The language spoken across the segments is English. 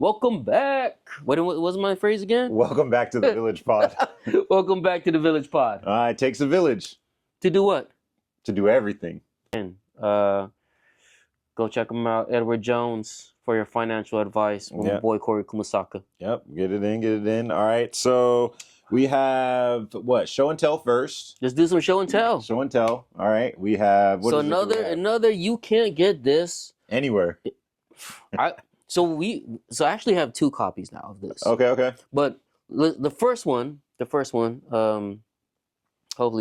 Welcome back. What was my phrase again? Welcome back to the Village Pod. Welcome back to the Village Pod. It takes a village To do what? to do everything. Go check him out, Edward Jones, for your financial advice. With my boy Corey Kumasaka. Yep, get it in. All right, so we have what? Show and tell first. Let's do some show and tell. Show and tell. All right, we have what? So is it that we have? another. You can't get this Anywhere. So I actually have 2 copies now of this. Okay. But the first one, hopefully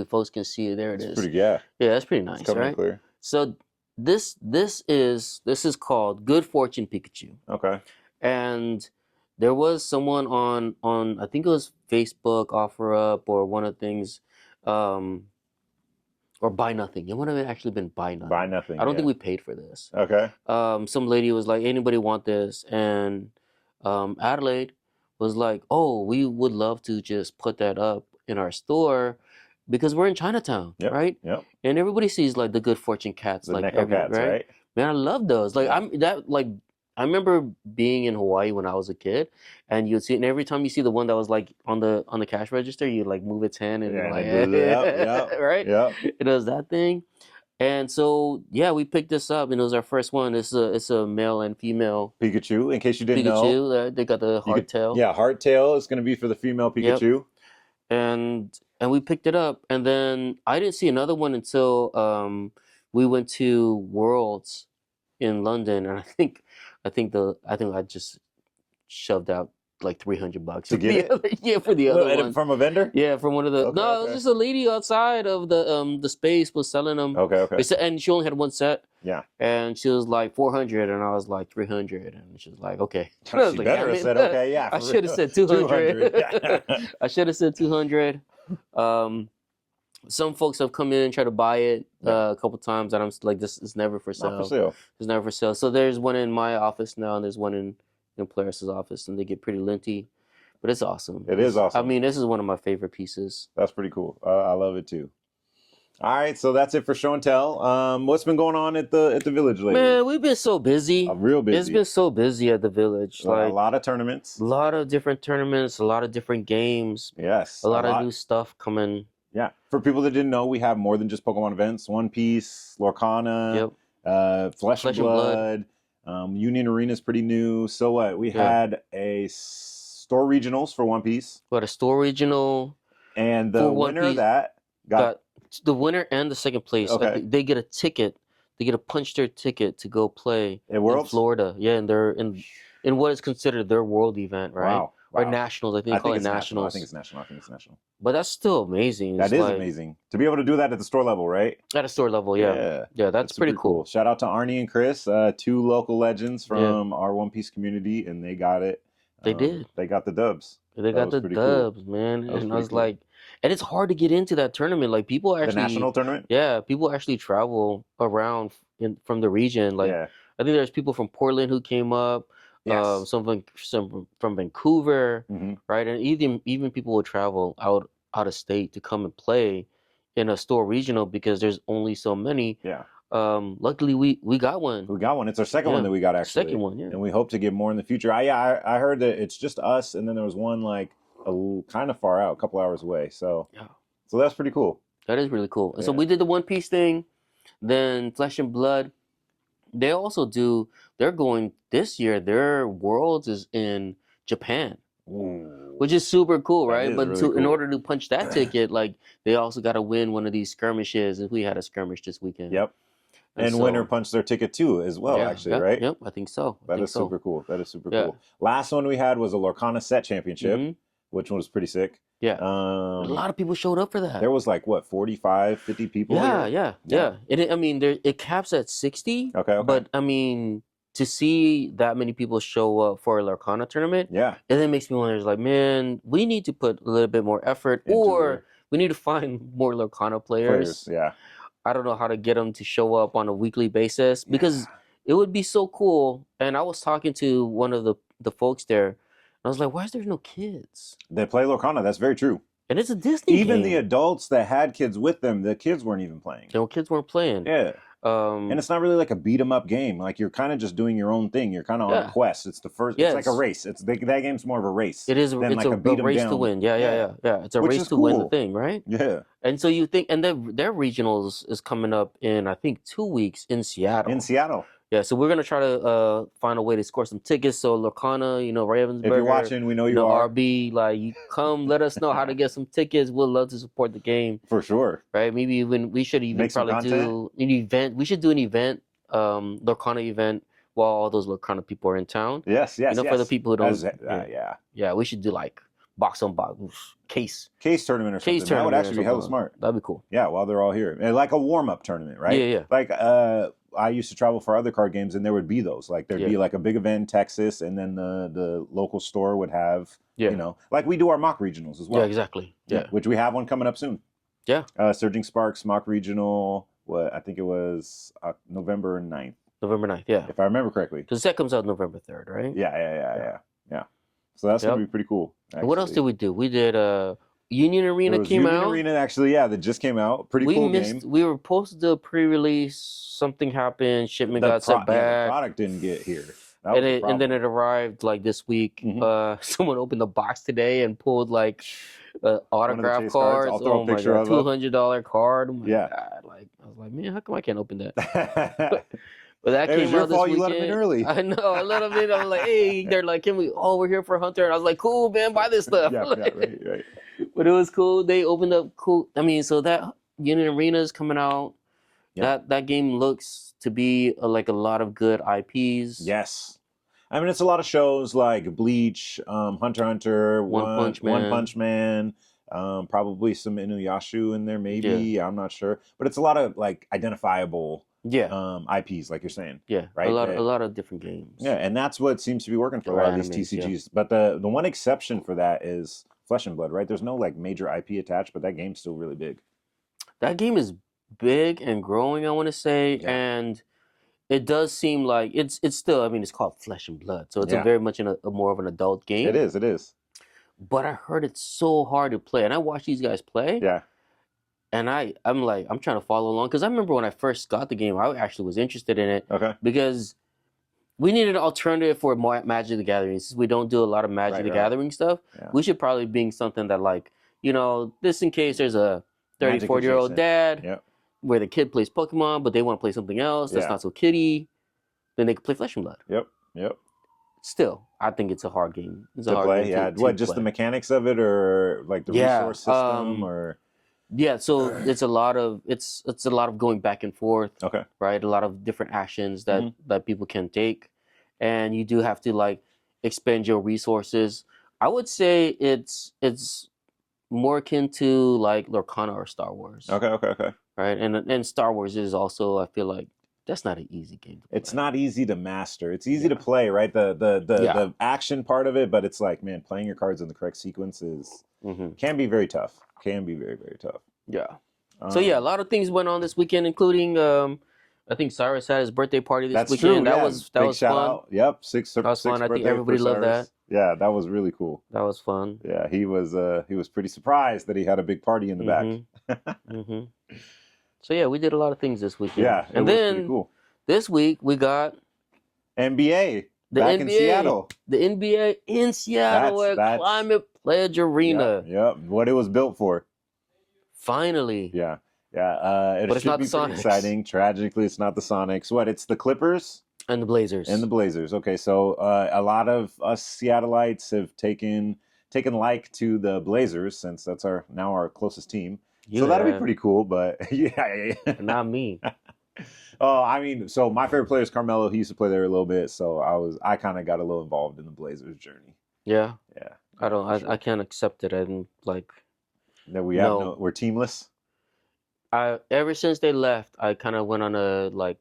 folks can see it. There it is. Yeah, that's pretty nice, it's coming right? clear. So this is called Good Fortune Pikachu. Okay. And there was someone on I think it was Facebook OfferUp or one of the things, or Buy Nothing. It would have actually been Buy Nothing. Buy Nothing. I don't think we paid for this. Okay. Some lady was like, anybody want this? And Adelaide was like, oh, we would love to just put that up in our store because we're in Chinatown, right? Yep. And everybody sees like the Good Fortune cats, The like Neko cats, right? Man, I love those. Like I remember being in Hawaii when I was a kid, and you'd see, and every time you see the one that was like on the cash register, you like move its hand and like, right? Yeah. It does that thing. And so we picked this up, and it was our first one. It's a male and female Pikachu. In case you didn't know, Pikachu. They got the hardtail. Yeah, hardtail is going to be for the female Pikachu. Yep. And we picked it up, and then I didn't see another one until we went to Worlds in London, and I think I just shoved out like $300 to get it. For the other one from a vendor. Yeah, from one of the. It was just a lady outside of the space was selling them. Okay. And she only had one set. Yeah. And she was like 400, and I was like 300, and she was like, okay. She better have said okay. Yeah. I should have said 200. I should have said 200. Some folks have come in and tried to buy it a couple times, and I'm like, this is never for sale. Not for sale. It's never for sale. So there's one in my office now, and there's one in Polaris' office, and they get pretty linty, but it's awesome. It is awesome. I mean, this is one of my favorite pieces. That's pretty cool. I love it too. All right, so that's it for show and tell. What's been going on at the village lately? Man, we've been so busy. Real busy. It's been so busy at the village. Like a lot of tournaments. A lot of different tournaments. A lot of different games. Yes. A lot of new stuff coming. Yeah. For people that didn't know, we have more than just Pokemon events. One Piece, Lorcana, Flesh and Blood. Union Arena is pretty new. So what? We had a store regionals for One Piece. We had a store regional. And the winner of that got the winner and the second place. Okay. They get a ticket. They get a punch their ticket to go play in Florida. Yeah, and they're in what is considered their world event, right? Wow. Or nationals. I think they call it nationals. I think it's national. But that's still amazing. That is amazing. To be able to do that at the store level, right? At a store level, yeah. Yeah, that's pretty cool. Shout out to Arnie and Chris, 2 local legends from our One Piece community, and they got it. They did. They got the dubs. They got the dubs, man. And I was like, and it's hard to get into that tournament. Like people actually, the national tournament. Yeah, people actually travel around from the region. Like I think there's people from Portland who came up. Yes. Some from Vancouver, right? And even people will travel out of state to come and play in a store regional because there's only so many. Yeah. Luckily we got one. We got one. It's our second one that we got actually. Second one, yeah. And we hope to get more in the future. I heard that it's just us, and then there was one like kind of far out, a couple hours away. So that's pretty cool. That is really cool. And so we did the One Piece thing, then Flesh and Blood. They also do. They're going this year. Their Worlds is in Japan, which is super cool, right? But really in order to punch that ticket, like they also got to win one of these skirmishes, and we had a skirmish this weekend. Yep. And so, winner punched their ticket too, as well. Actually, right? Yep, I think so. That is super cool. That is super cool. Last one we had was a Lorcana set championship, which one was pretty sick. Yeah. A lot of people showed up for that. There was like, what, 45, 50 people? Yeah. It caps at 60. Okay. But, I mean, to see that many people show up for a Lorcana tournament, and then makes me wonder, like, man, we need to put a little bit more effort we need to find more Lorcana players. Yeah. I don't know how to get them to show up on a weekly basis because it would be so cool. And I was talking to one of the folks there. I was like, why is there no kids? They play Lorcana. That's very true. And it's a Disney Even game. the adults that had kids with them, the kids weren't even playing. No, kids weren't playing. Yeah. And it's not really like a beat 'em up game. Like you're kind of just doing your own thing. You're kind of on a quest. It's the first. It's like a race. That game's more of a race. It is. Than It's like a beat 'em race down. to win. Yeah. It's a race to win the thing, right? Yeah. And so you think, and their regionals is coming up in I think 2 weeks in Seattle. Yeah, so we're gonna try to find a way to score some tickets. So Lorcana, Ravensburger. If you're watching, we know you are. RB, like you come, let us know how to get some tickets. We'd love to support the game for sure. Right? Maybe even we should even probably do an event. We should do an event, Lorcana event, while all those Lorcana people are in town. Yes. For the people who don't. Yeah. We should do like box on box case tournament or something. That would actually be hella smart. That'd be cool. Yeah, while they're all here, and like a warm up tournament, right? Yeah. Like I used to travel for other card games, and there would be those. Like there'd be like a big event in Texas, and then the local store would have, like we do our mock regionals as well. Yeah, exactly. Yeah, which we have one coming up soon. Yeah. Surging Sparks mock regional. I think it was November 9th. November 9th, yeah. If I remember correctly. Because that comes out November 3rd, right? Yeah. So that's gonna be pretty cool. What else did we do? We did Union Arena came out. Union Arena actually, that just came out. Pretty cool game. We were supposed to do a pre-release. Something happened. Shipment got sent back. The product didn't get here. And then it arrived like this week. Mm-hmm. Someone opened the box today and pulled like autograph cards. I'll throw a picture of $200 card. Oh my God. I was like, man, how come I can't open that? But that came out this weekend. You let them in early. I know. I let them in. I'm like, hey, they're like, we're here for Hunter. And I was like, cool, man, buy this stuff. Right. But it was cool. They opened up cool. I mean, so that Union Arena is coming out. Yep. That game looks to be like a lot of good IPs. Yes. I mean, it's a lot of shows like Bleach, Hunter x Hunter, One Punch Man, probably some Inuyasha in there, maybe. Yeah. I'm not sure. But it's a lot of like identifiable IPs, like you're saying. Yeah, right? A lot of different games. Yeah, and that's what seems to be working for a lot of these TCGs. Yeah. But the one exception for that is Flesh and Blood, right? There's no like major IP attached, but that game's still really big. That game is big and growing, I want to say, and it does seem like it's still. I mean, it's called Flesh and Blood, so it's a very much a more of an adult game. It is. But I heard it's so hard to play, and I watched these guys play. Yeah. And I'm trying to follow along because I remember when I first got the game, I actually was interested in it. Okay. Because we needed an alternative for Magic the Gathering. Since we don't do a lot of Magic the Gathering stuff, we should probably bring something that like, this in case there's a 30, 40-year-old dad where the kid plays Pokemon, but they want to play something else that's not so kiddie, then they can play Flesh and Blood. Yep. Still, I think it's a hard game. It's to play, just the mechanics of it or like the resource system or... Yeah, so it's a lot of going back and forth. Okay. Right, a lot of different actions that people can take, and you do have to like expend your resources. I would say it's more akin to like Lorcana or Star Wars. Okay. Right, and Star Wars is also, I feel like that's not an easy game to play. It's not easy to master. It's easy to play, right? The action part of it, but it's like, man, playing your cards in the correct sequences can be very tough. Can be very, very tough. Yeah. So a lot of things went on this weekend, including I think Cyrus had his birthday party this weekend. True, that was fun. Out. Yep, that was fun. I think everybody loved that. Yeah, that was really cool. That was fun. Yeah, he was pretty surprised that he had a big party in the back. So we did a lot of things this weekend. Yeah, and then pretty cool. This week we got NBA. Back in Seattle. The NBA in Seattle at Climate Pledge Arena. Yep. What it was built for. Finally. Yeah. It should be pretty exciting. Tragically, it's not the Sonics. It's the Clippers? And the Blazers. Okay, so a lot of us Seattleites have taken like to the Blazers since that's now our closest team. So that'll be pretty cool, but Not me. Oh, I mean, so my favorite player is Carmelo. He used to play there a little bit, so I kind of got a little involved in the Blazers journey. Yeah. Yeah. I can't accept it. I didn't like that we're teamless. Ever since they left, I kind of went on a like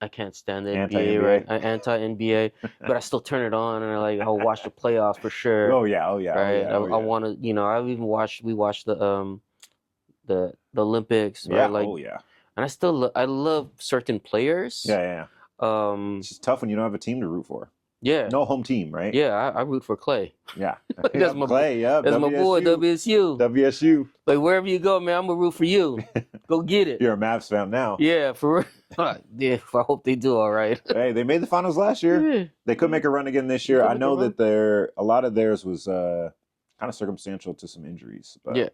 I can't stand the NBA, right? Anti-NBA, but I still turn it on and I'll watch the playoffs for sure. Oh yeah. Right. I want to, I've even watched the Olympics. Yeah. Right? And I love certain players. Yeah. It's just tough when you don't have a team to root for. Yeah. No home team, right? Yeah, I root for Clay. Yeah. That's my Clay, yeah. That's my boy, WSU. WSU. Like, wherever you go, man, I'm going to root for you. Go get it. You're a Mavs fan now. Yeah, for real. Yeah, I hope they do all right. Hey, they made the finals last year. Yeah. They could make a run again this year. I know that a lot of theirs was kind of circumstantial to some injuries. But yeah.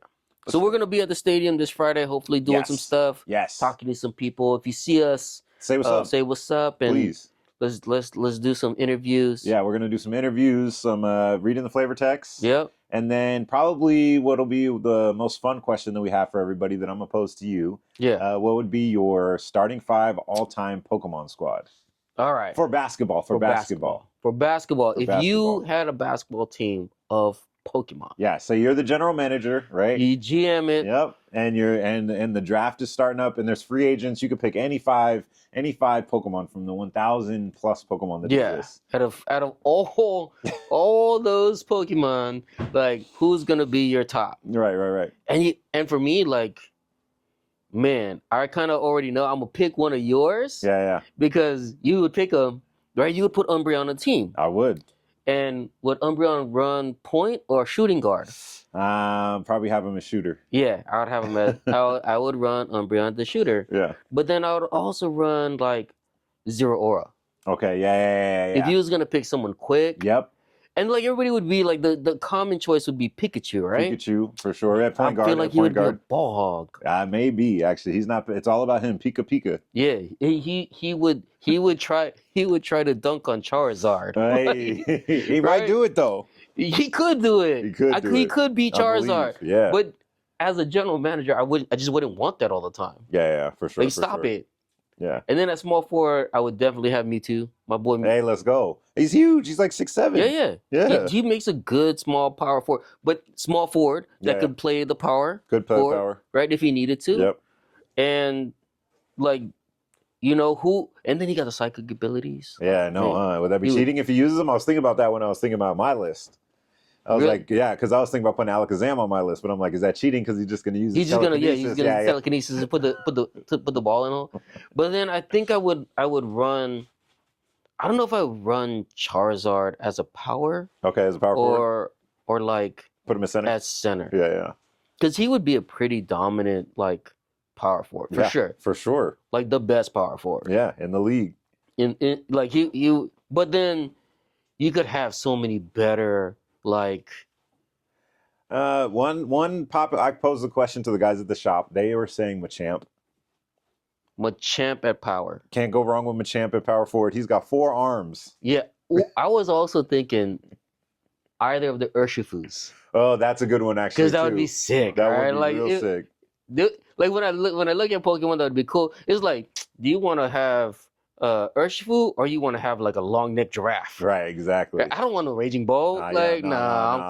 So we're going to be at the stadium this Friday, hopefully doing some stuff. Yes. Talking to some people. If you see us, say what's up. Say what's up. And please. Let's do some interviews. Yeah, we're going to do some interviews, some reading the flavor text. Yep. And then probably what'll be the most fun question that we have for everybody that I'm going to pose to you. Yeah. What would be your starting 5 all-time Pokemon squad? All right. For basketball. For basketball. If you had a basketball team of Pokemon. Yeah, so you're the general manager, right? You GM it. Yep. And and the draft is starting up and there's free agents. You could pick any five Pokemon from the 1,000 plus Pokemon that exist. Out of all those Pokemon, like who's gonna be your top? Right. And for me, like, man, I kind of already know I'm gonna pick one of yours. Yeah. Because you would pick a right. You would put Umbreon on the team. I would. And would Umbreon run point or shooting guard? Probably have him as shooter. Yeah, I would have him as I would run Umbreon the shooter. Yeah. But then I would also run like Zero Aura. Okay, yeah. If you was gonna pick someone quick. Yep. And like everybody would be like the common choice would be Pikachu, right? Pikachu for sure. Yeah, point guard. I feel like he would be a ball hog. Maybe actually, he's not. It's all about him. Pika. Yeah, he would try to dunk on Charizard. Hey, he might do it though. He could do it. He could beat Charizard. Yeah. But as a general manager, I just wouldn't want that all the time. Yeah, for sure. Like stop it. Yeah. And then at small forward, I would definitely have Mewtwo. My boy Mewtwo. Hey, let's go. He's huge. He's like 6'7". Yeah. He makes a good small power forward, but small forward that could play the power. Could play forward, power. Right, if he needed to. Yep. And like, you know who? And then he got the psychic abilities. Yeah, no. Would that be cheating if he uses them? I was thinking about that when I was thinking about my list. I was like, yeah, because I was thinking about putting Alakazam on my list, but I'm like, is that cheating? Because he's just going to use. He's gonna telekinesis and put the ball in him. But then I think I would run. I don't know if I would run Charizard as a power. Okay, as a power forward. Or like put him at center. Yeah. Because he would be a pretty dominant like power forward for sure. For sure. Like the best power forward. Yeah, in the league. In like you, but then you could have so many better. Like one pop. I posed the question to the guys at the shop. They were saying Machamp at power. Can't go wrong with Machamp at power forward. He's got 4 arms. Yeah, I was also thinking either of the Urshifus. Oh, that's a good one actually. Because that would be sick. That would be real sick. Like when I look at Pokemon, that would be cool. It's like, do you want to have Urshifu, or you want to have like a long neck giraffe? Right, exactly. I don't want no Raging Bolt. I'm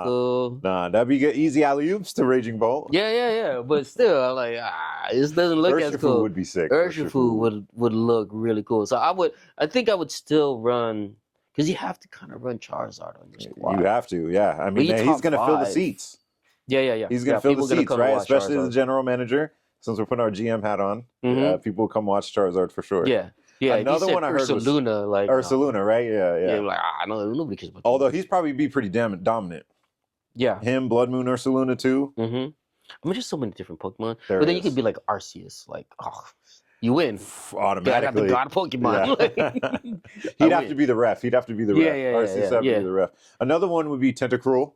cool. Nah, that'd be good. Easy alley oops to Raging Bolt. Yeah. But still, I'm like, this doesn't look Urshifu as cool. Would be sick. Urshifu would look really cool. So I think I would still run, because you have to kind of run Charizard on your squad. You have to, yeah. I mean, he's gonna fill the seats. Yeah. He's gonna fill the seats, right? Especially as a general manager. Since we're putting our GM hat on, people will come watch Charizard for sure. Yeah. Another one I heard was Ursaluna, right? Yeah. Like, nobody cares about that. Although he's probably be pretty dominant. Yeah. Him, Blood Moon, Ursaluna too. Mm-hmm. I mean, just so many different Pokemon. But then you could be like Arceus, like, you win automatically. I got the god Pokemon. Yeah. He'd have to be the ref. Yeah. Arceus have to be the ref. Another one would be Tentacruel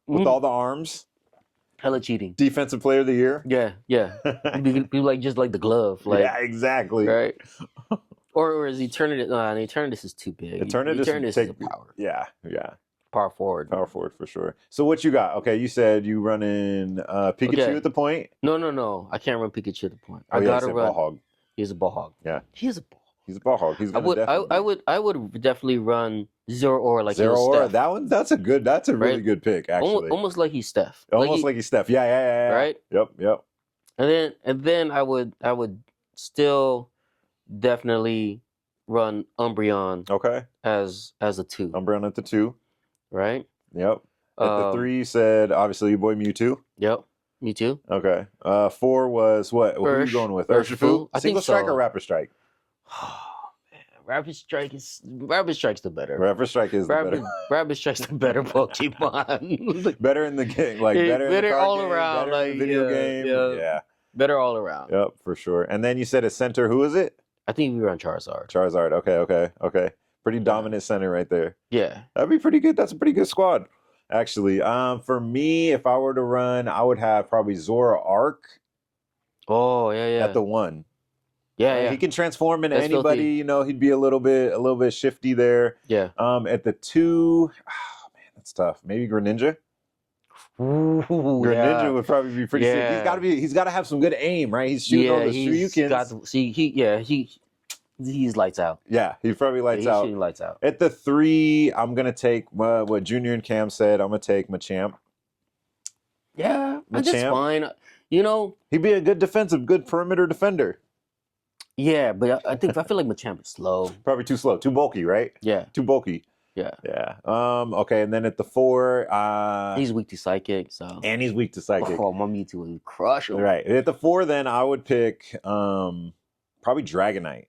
with all the arms. Hella cheating. Defensive player of the year. Yeah. Be like just like the glove. Like, yeah, exactly. Right. Or is Eternatus? Eternatus is too big. Eternatus is a power. Yeah. Power forward for sure. So what you got? Okay, you said you running Pikachu at the point. No. I can't run Pikachu at the point. I gotta run. Ball hog. He's a ball hog. Yeah. He is a ball. He's a ball hog. I would definitely run Zero Aura like Zero Aura. Steph. That's a really good pick actually. Almost like he's Steph. Like he's Steph. Yeah. Right. Yep. And then I would still definitely run Umbreon. Okay. As a 2. Umbreon at the 2. Right. Yep. At the 3 you said obviously your boy Mewtwo. Yep. Me too. Okay. 4 was what? What are you going with? Urshifu. Single strike or rapid strike? Rapid Strike's the better. Rapid Strike is the better. Rapid Strike's the better Pokemon. Better in the game, like better in the card all game, around, better in the video game. Yeah, better all around. Yep, for sure. And then you said a center. Who is it? I think we were on Charizard. Charizard. Okay. Pretty dominant center right there. Yeah, that'd be pretty good. That's a pretty good squad, actually. For me, if I were to run, I would have probably Zoroark. Oh yeah. At the 1. Yeah. He can transform into anybody. Filthy. You know, he'd be a little bit shifty there. Yeah. At the 2, oh man, that's tough. Maybe Greninja. Ooh, Greninja would probably be pretty sick. He's got to have some good aim, right? He's shooting all the Shoryukens. He's lights out. Yeah, he probably lights out. Shooting lights out. At the 3, I'm gonna take what Junior and Cam said. I'm gonna take Machamp. Yeah, that's fine. You know, he'd be a good perimeter defender. Yeah, but I feel like Machamp is slow. Probably too slow, too bulky, right? Yeah, too bulky. Yeah. Okay, and then at the 4, he's weak to Psychic, and he's weak to Psychic. Oh, my Mewtwo would crush him. Right. At the 4, then I would pick probably Dragonite.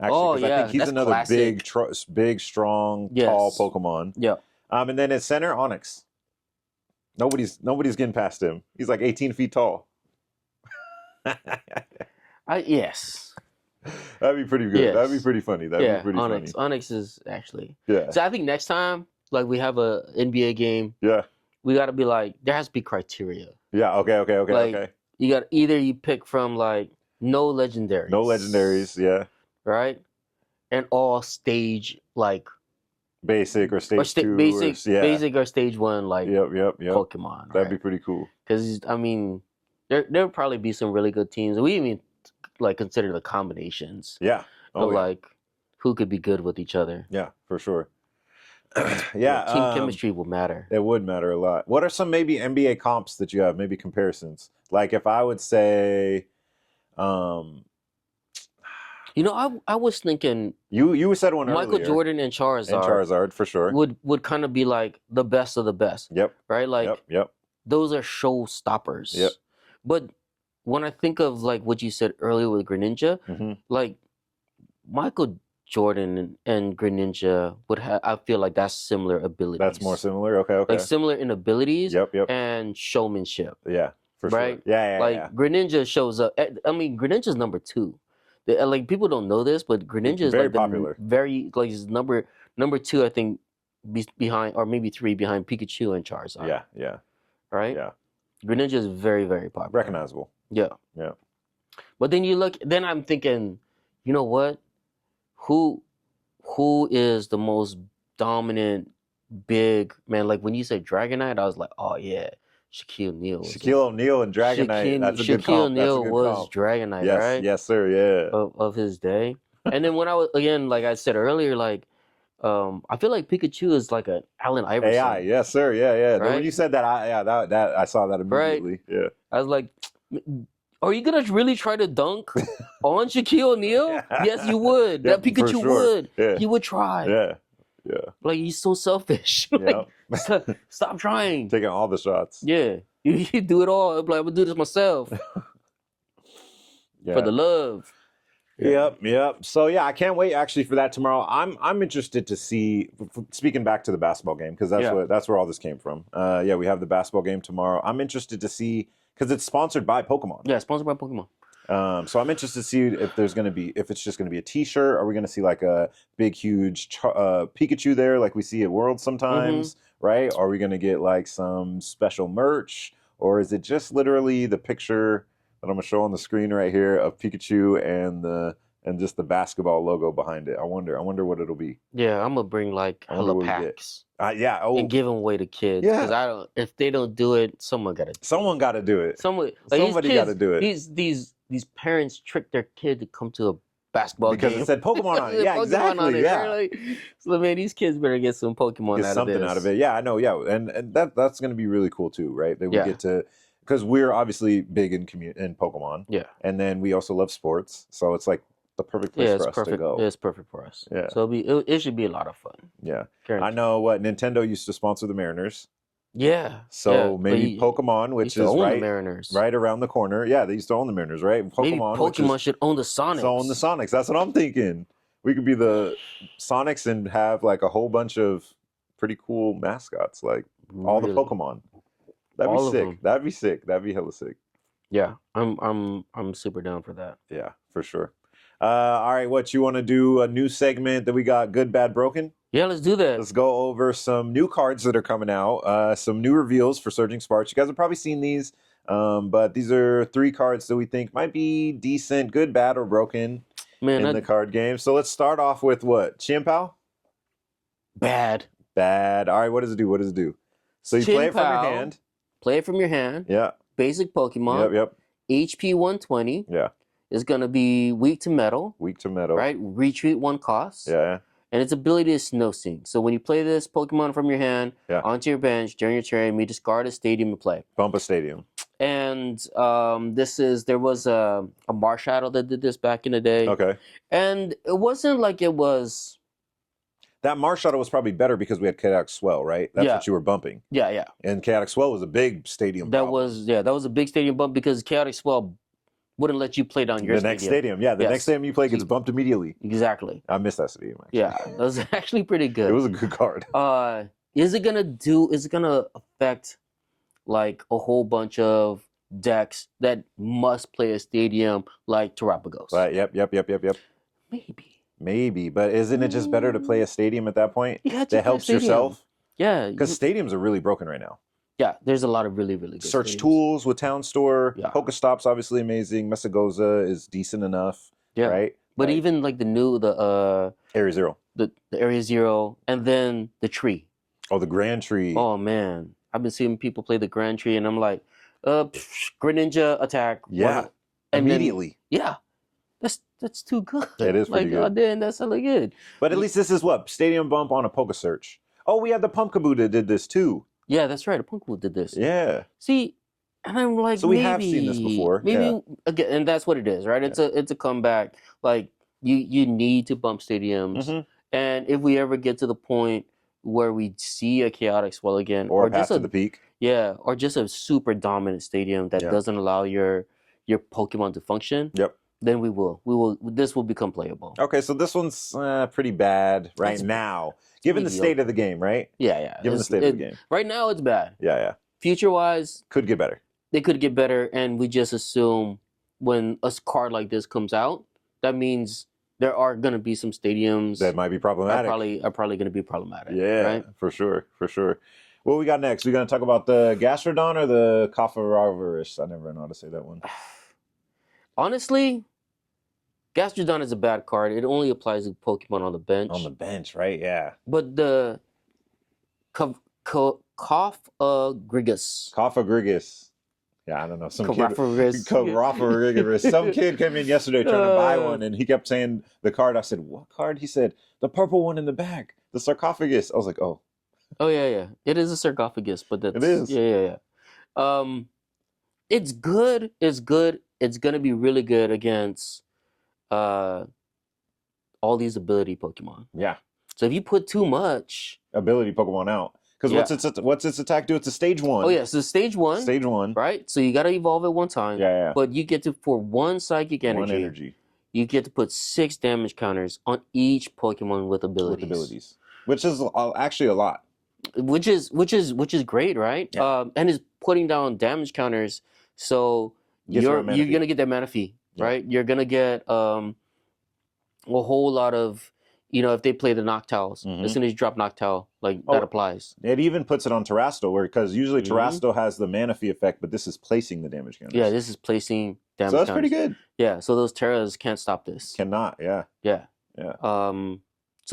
Actually, I think he's another classic. big, strong, tall Pokemon. Yeah. And then at center, Onix. Nobody's getting past him. He's like 18 feet tall. Yes. That'd be pretty good. Yes. That'd be pretty funny. That'd be pretty funny. Onix is actually. Yeah. So I think next time, like we have a NBA game. Yeah. We got to be like, there has to be criteria. Yeah. Okay. You got you pick from like no legendaries. No legendaries. Yeah. Right. And all stage like. Basic or stage 2. Basic or stage 1 like. Yep. Pokemon. That'd be pretty cool. Because I mean, there'll probably be some really good teams. We even like consider the combinations. Yeah. Like who could be good with each other. Yeah, for sure. Yeah. Team chemistry will matter. It would matter a lot. What are some maybe NBA comps that you have? Maybe comparisons. Like if I would say, you know, I was thinking you said one Michael earlier. Jordan and Charizard. And Charizard for sure would kind of be like the best of the best. Yep. Right. Like. Yep. Those are show stoppers. Yep. But when I think of like what you said earlier with Greninja, like Michael Jordan and Greninja would have. I feel like that's similar abilities. That's more similar. Okay. Like similar in abilities. Yep. And showmanship. Yeah. For right? Sure. Yeah. Like Greninja shows up. I mean, Greninja's number 2. Like people don't know this, but Greninja is very like popular. Very like his number 2. I think behind or maybe 3 behind Pikachu and Charizard. Yeah. Right? Yeah. Greninja is very, very popular. Recognizable. Yeah. But then then I'm thinking, you know what? Who is the most dominant big man? Like when you said Dragonite, I was like, oh yeah, Shaquille O'Neal. Shaquille O'Neal and Dragonite. That's a good comp. Shaquille O'Neal was Dragonite, right? Yes, sir. Yeah. Of his day. And then when I was again, like I said earlier, like I feel like Pikachu is like an Allen Iverson. AI, yes, sir. Yeah. Right? When you said that, I saw that immediately. Right? Yeah. I was like, are you gonna really try to dunk on Shaquille O'Neal? Yes, you would. That Pikachu would. Yeah. He would try. Yeah. Like he's so selfish. Like, stop trying. Taking all the shots. Yeah. You do it all. I'm like, I'm gonna do this myself. For the love. Yep. So yeah, I can't wait actually for that tomorrow. I'm interested to see. Speaking back to the basketball game because that's where all this came from. We have the basketball game tomorrow. I'm interested to see because it's sponsored by Pokemon. Yeah, sponsored by Pokemon. So I'm interested to see if it's just gonna be a T-shirt. Are we gonna see like a big, huge Pikachu there, like we see at Worlds sometimes, right? Are we gonna get like some special merch, or is it just literally the picture that I'm gonna show on the screen right here of Pikachu and just the basketball logo behind it? I wonder what it'll be. Yeah, I'm gonna bring like hella packs. And give them away to kids. Yeah, because if they don't do it, someone got to do it. Somebody got to do it. These parents trick their kid to come to a basketball game because it said Pokemon on it. Yeah, exactly. Right? So man, these kids better get some Pokemon out of it. Yeah, I know. Yeah, and that's gonna be really cool too, right? That we get to. Because we're obviously big in Pokemon. Yeah. And then we also love sports. So it's like the perfect place for us to go. It's perfect for us. Yeah. So it should be a lot of fun. Yeah. I know Nintendo used to sponsor the Mariners. Yeah. So maybe Pokemon, which is right around the corner. Yeah, they used to own the Mariners, right? Pokemon should own the Sonics. That's what I'm thinking. We could be the Sonics and have like a whole bunch of pretty cool mascots, like all the Pokemon. That'd be sick. That'd be sick. That'd be hella sick. Yeah, I'm super down for that. Yeah, for sure. All right, what you want to do? A new segment that we got, Good, Bad, Broken? Yeah, let's do that. Let's go over some new cards that are coming out, some new reveals for Surging Sparks. You guys have probably seen these, but these are 3 cards that we think might be decent, good, bad, or broken in the card game. So let's start off with what? Chien-Pao? Bad. Bad. All right, what does it do? What does it do? So you play it from your hand. Play it from your hand. Yeah. Basic Pokemon. Yep. HP 120. Yeah. Is going to be weak to metal. Weak to metal. Right? Retreat 1 cost. Yeah. And its ability is Snow Sink. So when you play this Pokemon from your hand onto your bench during your turn, you discard a stadium and play. Bump a stadium. And there was a Marshadow that did this back in the day. Okay. And it wasn't like it was... That Marshadow was probably better because we had Chaotic Swell, right? That's what you were bumping. Yeah. And Chaotic Swell was a big stadium bump. That was a big stadium bump because Chaotic Swell wouldn't let you play down your next stadium. Yeah, the next stadium you play gets bumped immediately. Exactly. I missed that stadium, actually. Yeah, that was actually pretty good. It was a good card. Is it gonna affect like a whole bunch of decks that must play a stadium like Terapagos? Right, yep. Maybe, but isn't it just better to play a stadium at that point? That helps yourself? Yeah. Because stadiums are really broken right now. Yeah, there's a lot of really, really good Search stadiums. Tools with Town Store. Yeah. Pokestops, obviously amazing. Mesagoza is decent enough. Yeah. Right? But even like Area Zero. The Area Zero, and then the tree. Oh, the Grand Tree. Oh, man. I've been seeing people play the Grand Tree, and I'm like, Greninja attack. Yeah. Immediately. Yeah. That's too good. It is pretty good. Oh, damn, that's hella good. But at least this is what? Stadium bump on a Pokesearch. Oh, we had the Pumpkaboo that did this too. Yeah, that's right. A Pumpkaboo did this. Yeah. See, and I'm like, so we have seen this before. Maybe again, and that's what it is, right? It's a comeback. Like you need to bump stadiums, and if we ever get to the point where we see a Chaotic Swell again, or Path to the Peak, or just a super dominant stadium that doesn't allow your Pokemon to function. Yep. Then we will. This will become playable. Okay, so this one's pretty bad now, given the state of the game, right? Yeah. Given the state of the game, right now it's bad. Yeah. Future-wise, could get better. They could get better, and we just assume when a card like this comes out, that means there are going to be some stadiums that might be problematic. Are probably going to be problematic. Yeah, right? For sure. What we got next? We going to talk about the Gastrodon or the Cofferovirus? I never know how to say that one. Honestly, Gastrodon is a bad card. It only applies to Pokemon on the bench. On the bench, right? Yeah. But the Cofagrigus. Yeah, I don't know. Some Cofagrigus. Some kid came in yesterday trying to buy one, and he kept saying the card. I said, "What card?" He said, "The purple one in the back, the sarcophagus." I was like, "Oh." Oh yeah. It is a sarcophagus, but that's... It is. Yeah. It's good. It's good. It's gonna be really good against all these ability Pokemon. Yeah. So if you put too much ability Pokemon out, because what's its attack do? It's a stage 1. Oh yeah, so stage 1. Stage 1. Right. So you got to evolve it one time. Yeah. But you get to, for one psychic energy. You get to put 6 damage counters on each Pokemon with abilities. Which is actually a lot. Which is great, right? Yeah. And is putting down damage counters. So you're gonna get that mana fee, right? You're gonna get a whole lot of, if they play the Noctowls, as soon as you drop Noctowl, that applies. It even puts it on Terrastal, because usually Terrastal has the mana fee effect, but this is placing the damage counters. Yeah, this is placing damage counters. So that's pretty good. Yeah, so those Terras can't stop this. Cannot, yeah. Yeah. So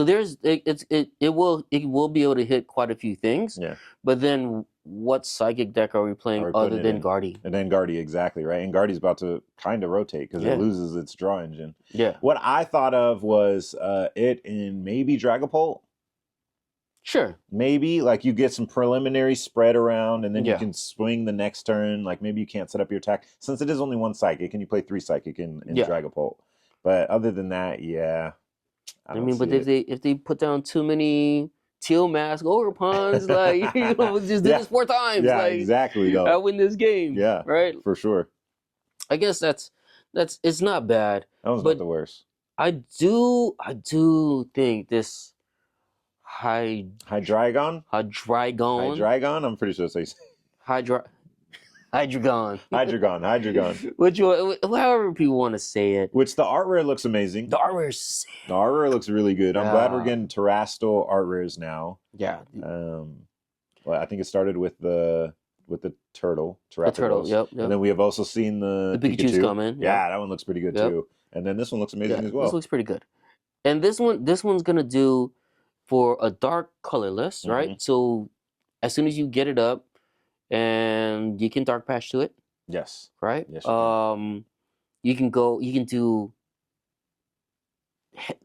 it will be able to hit quite a few things. Yeah. But then what psychic deck are we playing other than Guardy? And then Guardy, exactly, right? And Guardy's about to kind of rotate because it loses its draw engine. Yeah. What I thought of was it in maybe Dragapult. Sure. Maybe, you get some preliminary spread around, and then you can swing the next turn. Maybe you can't set up your attack. Since it is only 1 psychic, and you play 3 psychic in Dragapult. But other than that, yeah. I mean, but if they put down too many Teal Mask Ogerpons, just do this 4 times. Yeah, exactly. Though I win this game. Yeah, right. For sure. I guess that's it's not bad. That was not the worst. I do think this Hydreigon. Hydreigon. Hydreigon. I'm pretty sure it's Hydra Hydreigon. Hydreigon. Which however people want to say it. Which the art rare looks amazing. The art rare is sick. The art rare looks really good. I'm glad we're getting terrestrial art rares now. Yeah. Well, I think it started with the turtle. The turtle. Yep. And then we have also seen the Pikachu's coming. Yeah, that one looks pretty good too. And then this one looks amazing as well. This looks pretty good. And this one's gonna do for a dark colorless, right? So as soon as you get it up, and you can dark patch to it. Yes. Right? Yes. You can do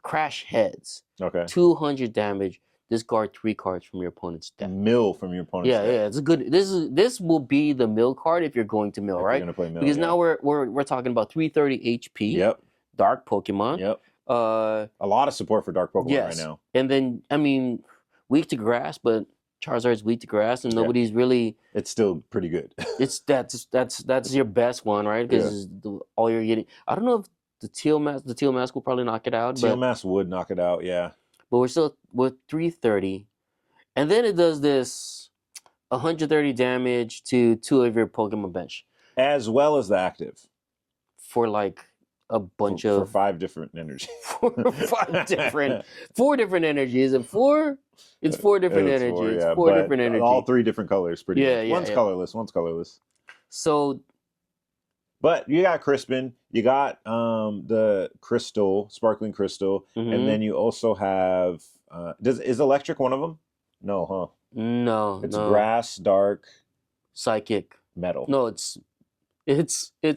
crash heads. Okay. 200 damage. Discard 3 cards from your opponent's deck. Mill from your opponent's deck. Yeah, it's a good. This will be the mill card if you're going to mill, right? You're gonna play mill, because now we're talking about 330 HP. Yep. Dark Pokemon. Yep. A lot of support for Dark Pokemon right now. And then weak to grass, but Charizard's weak to grass, and nobody's really. It's still pretty good. That's your best one, right? Because all you're getting. I don't know if the Teal Mask will probably knock it out. Teal Mask would knock it out, yeah. But we're still with 330, and then it does this 130 damage to 2 of your Pokemon bench, as well as the active, for like a bunch of 5 different energies. 4 different energies, and 4. It's 4 different energies. 4 different energies. All 3 different colors, pretty much. Yeah. One's colorless. So, but you got Crispin, you got the Crystal, Sparkling Crystal, and then you also have is Electric one of them? No, huh? No, it's Grass, Dark, Psychic, Metal. No, it's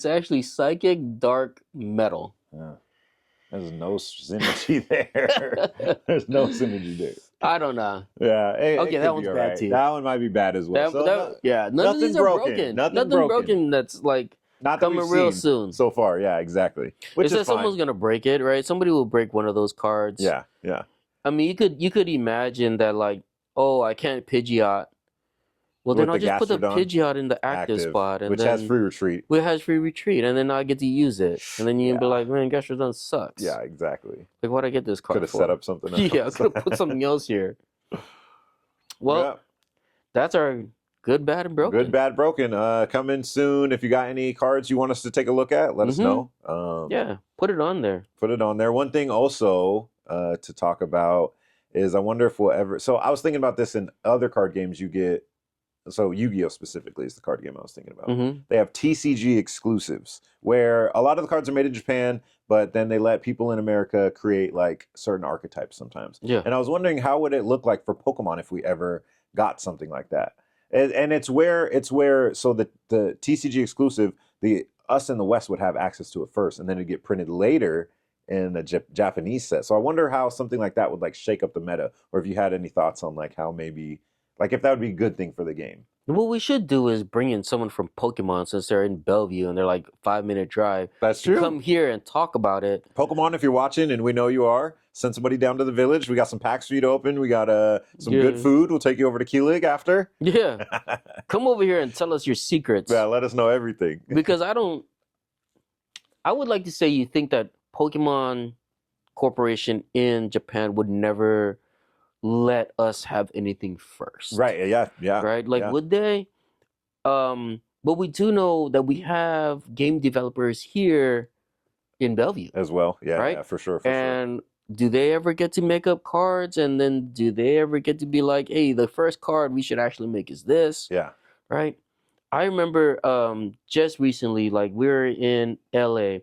actually Psychic, Dark, Metal. Yeah. There's no synergy there. There's no synergy there. I don't know. Yeah. Okay, that one's bad too. That one might be bad as well. None of these are broken. Nothing broken that's like not coming real soon. So far, yeah, exactly. Which is someone's gonna break it, right? Somebody will break one of those cards. Yeah. I mean, you could imagine that, like, oh, I can't Pidgeot. Well, then I'll just put the Pidgeot in the active spot, and which then, has free retreat. Which has free retreat, and then I get to use it, and then you can be like, man, Gastrodon sucks. Yeah, exactly. Like, why'd I get this card? Could have set up something else. Yeah, I could have put something else here. Well, that's our good, bad, and broken. Good, bad, broken. Coming soon. If you got any cards you want us to take a look at, let us know. Yeah, put it on there. Put it on there. One thing also to talk about is I wonder if we'll ever. So I was thinking about this in other card games you get. So Yu-Gi-Oh! Specifically is the card game I was thinking about. They have TCG exclusives where a lot of the cards are made in Japan, but then they let people in America create like certain archetypes sometimes. Yeah. And I was wondering how would it look like for Pokemon if we ever got something like that. And it's where so the TCG exclusive, us in the West would have access to it first, and then it'd get printed later in a Japanese set. So I wonder how something like that would like shake up the meta, or if you had any thoughts on like how maybe. Like, if that would be a good thing for the game. What we should do is bring in someone from Pokemon, since they're in Bellevue and they're like 5-minute drive. That's true. Come here and talk about it. Pokemon, if you're watching, and we know you are, send somebody down to the village. We got some packs for you to open. We got some good food. We'll take you over to Key after. Yeah. Come over here and tell us your secrets. Yeah, let us know everything. Because I would like to say you think that Pokemon Corporation in Japan would never let us have anything first. Right, yeah. Right? Like, would they? But we do know that we have game developers here in Bellevue. As well, right? Yeah, for sure. And do they ever get to make up cards? And then do they ever get to be like, hey, the first card we should actually make is this? Yeah. Right? I remember just recently, like, we were in LA,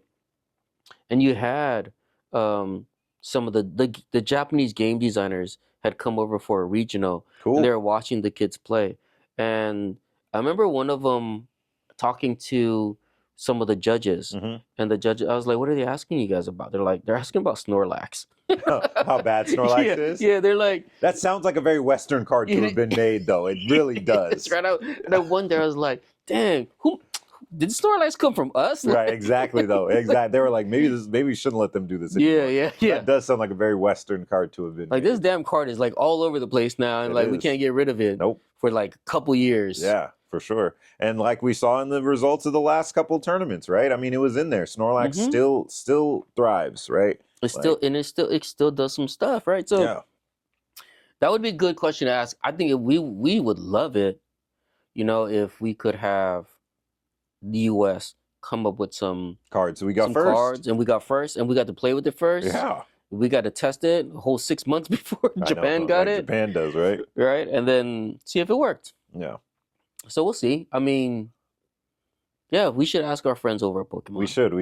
and you had some of the Japanese game designers had come over for a regional. Cool. And they were watching the kids play. And I remember one of them talking to some of the judges. And the judges, I was like, what are they asking you guys about? They're asking about Snorlax. How bad Snorlax is? Yeah, they're like... That sounds like a very Western card to have been made, though. It really does. It's right out. And I wonder, I was like, dang, did Snorlax come from us? Right, exactly, though. Exactly. They were like, maybe we shouldn't let them do this anymore. Yeah. That does sound like a very Western card to have been like made. This damn card is like all over the place now, and we can't get rid of it. Nope. For like a couple years. Yeah, for sure. And like we saw in the results of the last couple tournaments, right? I mean, it was in there. Snorlax still thrives, right? It's still it still does some stuff, right? So that would be a good question to ask. I think we would love it, if we could have the U.S. come up with some cards. So we got cards, and we got first, and we got to play with it first. Yeah. We got to test it a whole 6 months before Japan got it. Japan does, right? Right, and then see if it worked. Yeah. So we'll see. I mean, yeah, we should ask our friends over at Pokemon. We should.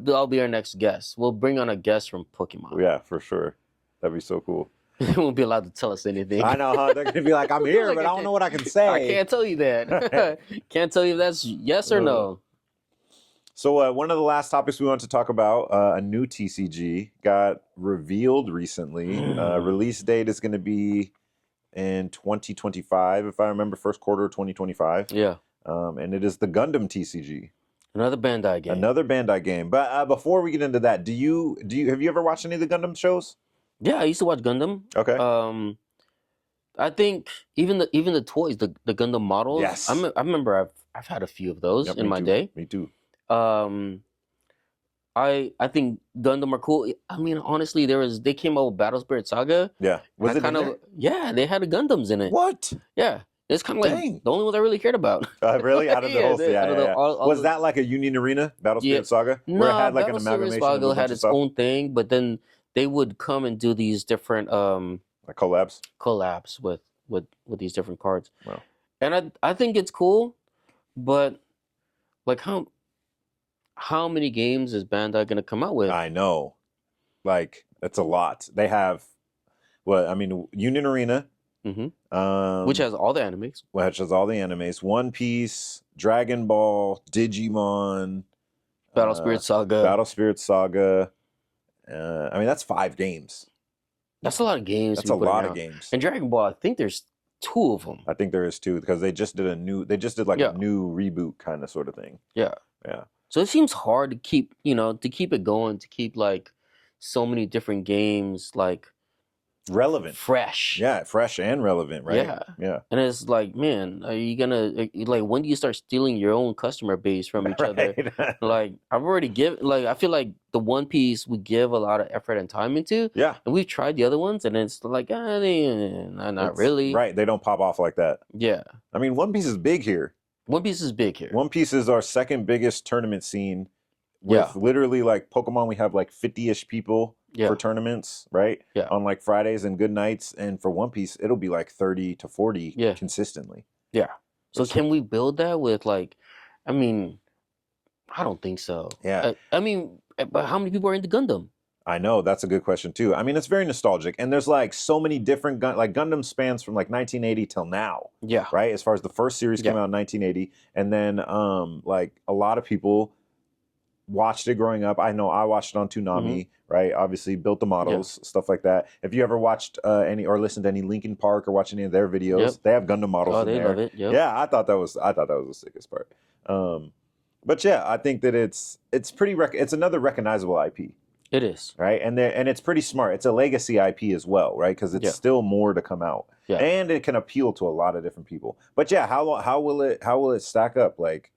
I'll be our next guest. We'll bring on a guest from Pokemon. Yeah, for sure. That'd be so cool. They won't be allowed to tell us anything. I know, huh? They're going to be like, I'm here, but I don't know what I can say. I can't tell you that. Can't tell you if that's yes or no. So one of the last topics we want to talk about, a new TCG got revealed recently. Release date is going to be in 2025, if I remember, first quarter of 2025. Yeah. And it is the Gundam TCG. Another Bandai game. But before we get into that, have you ever watched any of the Gundam shows? Yeah, I used to watch Gundam. Okay. I think even the toys, the Gundam models. Yes. I remember I've had a few of those in my day. Me too. I think Gundam are cool. I mean, honestly, they came out with Battle Spirit Saga. Yeah. Was it Yeah, they had the Gundams in it. What? Yeah. It's kind of like the only ones I really cared about. Really? Out of the whole yeah. Was that like a Union Arena Battle Spirit Saga? No, where it had like Battle an amalgamation Spirit Saga had its own thing, but then they would come and do these different like collabs with these different cards. Wow. And I think it's cool, but like how many games is Bandai gonna come out with? I know. Like, that's a lot. They have Union Arena. Mm-hmm. Which has all the animes. One Piece, Dragon Ball, Digimon, Battle Spirit Saga. I mean, that's 5 games. That's a lot of games. That's a lot of games. And Dragon Ball, I think there's 2 of them. I think there is 2 because they just did a new reboot kind of sort of thing. Yeah. Yeah. So it seems hard to keep it going, to keep like so many different games like relevant, fresh. Yeah, fresh and relevant, right? Yeah. And it's like, man, are you gonna when do you start stealing your own customer base from each other? Like, I've already I feel like the One Piece we give a lot of effort and time into. Yeah. And we've tried the other ones, and it's like, not really. Right, they don't pop off like that. Yeah. I mean, One Piece is big here. One Piece is our second biggest tournament scene. With literally like Pokemon, we have like 50-ish people for tournaments, right? Yeah. On like Fridays and good nights. And for One Piece, it'll be like 30 to 40 consistently. Yeah. So can we build that with like, I mean, I don't think so. Yeah. I mean, but how many people are into Gundam? I know, that's a good question too. I mean, it's very nostalgic, and there's like so many different Gundam spans from like 1980 till now. Yeah. Right? As far as the first series came out in 1980, and then like a lot of people watched it growing up. I know I watched it on Toonami, right? Obviously built the models, stuff like that. If you ever watched any or listened to any Linkin Park or watched any of their videos, they have Gundam models in there. Love it. Yep. Yeah, I thought that was the sickest part. But yeah, I think that it's pretty it's another recognizable IP. It is. Right? And it's pretty smart. It's a legacy IP as well, right? Because it's still more to come out. Yeah. And it can appeal to a lot of different people. But yeah, how will it stack up? Like,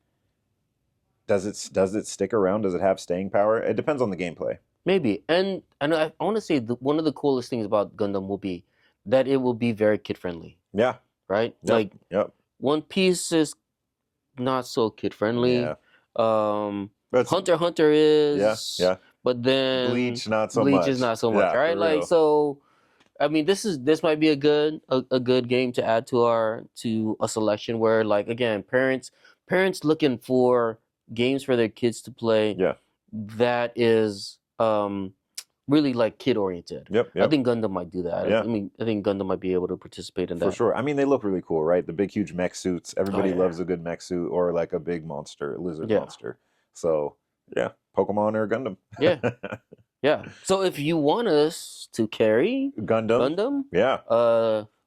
does it stick around? Does it have staying power? It depends on the gameplay. Maybe. And I want to say one of the coolest things about Gundam will be that it will be very kid friendly. Yeah. Right? One Piece is not so kid friendly. Yeah. Hunter x Hunter is. Yeah. But then Bleach not so much. Bleach is not so much, right? Like, so I mean, this might be a good game to add to a selection where, like, again, parents looking for games for their kids to play. Yeah. That is really like kid oriented. Yep. I think Gundam might do that. Yeah. I mean, I think Gundam might be able to participate in that. For sure. I mean, they look really cool, right? The big huge mech suits. Everybody loves a good mech suit or like a big lizard monster. So yeah, Pokemon or Gundam. Yeah. So if you want us to carry Gundam,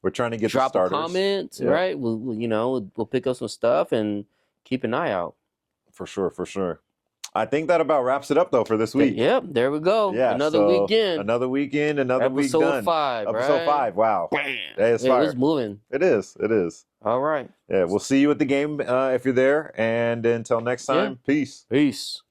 we're trying to get drop the starters. A comment, right? We'll pick up some stuff and keep an eye out. For sure. I think that about wraps it up though for this week. Yep, there we go. Yeah, another weekend, another week done. Episode 5, right? Episode 5. Wow. Bam. It's fire. It's moving. It is. All right. Yeah, we'll see you at the game if you're there. And until next time, peace. Peace.